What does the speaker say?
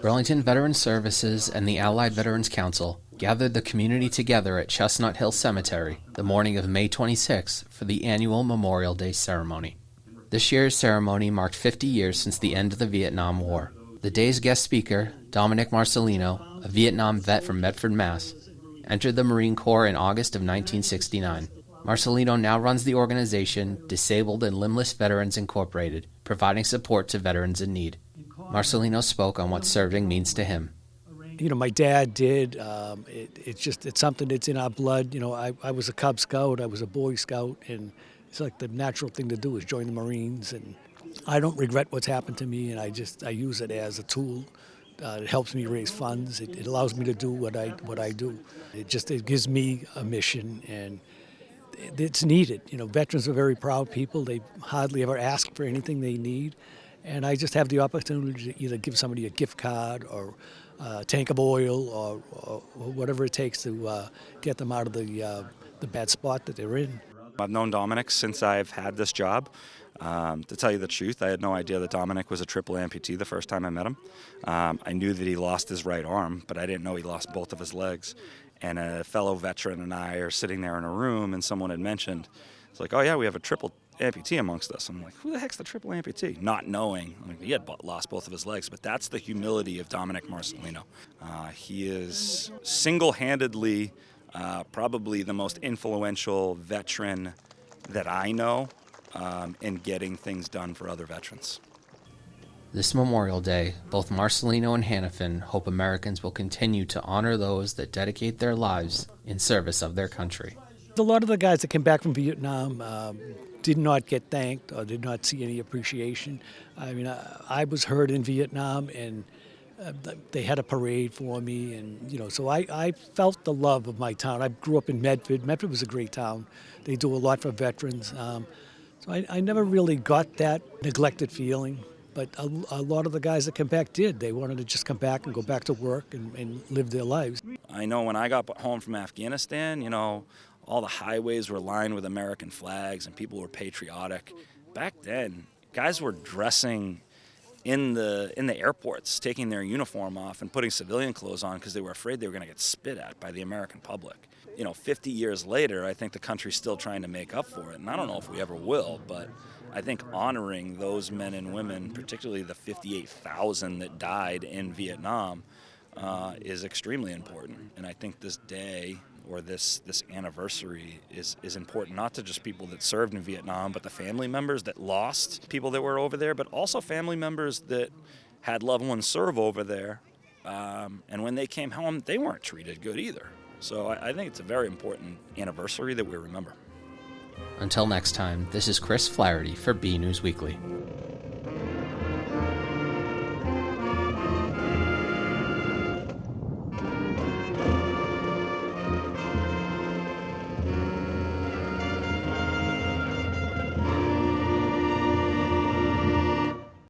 Burlington Veterans Services and the Allied Veterans Council gathered the community together at Chestnut Hill Cemetery the morning of May 26 for the annual Memorial Day ceremony. This year's ceremony marked 50 years since the end of the Vietnam War. The day's guest speaker, Dominic Marcelino, a Vietnam vet from Medford, Mass., entered the Marine Corps in August of 1969. Marcelino now runs the organization Disabled and Limbless Veterans Incorporated, providing support to veterans in need. Marcelino spoke on what serving means to him. You know, my dad did. It's something that's in our blood. You know, I was a Cub Scout, I was a Boy Scout, and it's like the natural thing to do is join the Marines. And I don't regret what's happened to me, and I use it as a tool. It helps me raise funds. It allows me to do what I do. It gives me a mission, and it's needed. You know, veterans are very proud people. They hardly ever ask for anything they need. And I just have the opportunity to either give somebody a gift card or a tank of oil or whatever it takes to get them out of the bad spot that they're in. I've known Dominic since I've had this job. To tell you the truth, I had no idea that Dominic was a triple amputee the first time I met him. I knew that he lost his right arm, but I didn't know he lost both of his legs. And a fellow veteran and I are sitting there in a room, and someone had mentioned, it's like, oh yeah, we have a triple amputee amongst us. I'm like, who the heck's the triple amputee? Not knowing, I mean, he had lost both of his legs, but that's the humility of Dominic Marcelino. He is single-handedly probably the most influential veteran that I know in getting things done for other veterans. This Memorial Day, both Marcelino and Hannafin hope Americans will continue to honor those that dedicate their lives in service of their country. A lot of the guys that came back from Vietnam did not get thanked or did not see any appreciation. I mean, I was hurt in Vietnam, and they had a parade for me, and you know, so I felt the love of my town. I grew up in Medford. Medford was a great town. They do a lot for veterans. So I never really got that neglected feeling. But a lot of the guys that came back did. They wanted to just come back and go back to work and live their lives. I know when I got home from Afghanistan, you know, all the highways were lined with American flags and people were patriotic. Back then, guys were dressing in the airports, taking their uniform off and putting civilian clothes on because they were afraid they were going to get spit at by the American public. You know, 50 years later, I think the country's still trying to make up for it, and I don't know if we ever will, but I think honoring those men and women, particularly the 58,000 that died in Vietnam, is extremely important. And I think this day, or this anniversary, is important not to just people that served in Vietnam, but the family members that lost people that were over there, but also family members that had loved ones serve over there. And when they came home, they weren't treated good either. So I think it's a very important anniversary that we remember. Until next time, this is Chris Flaherty for BNEWS Weekly.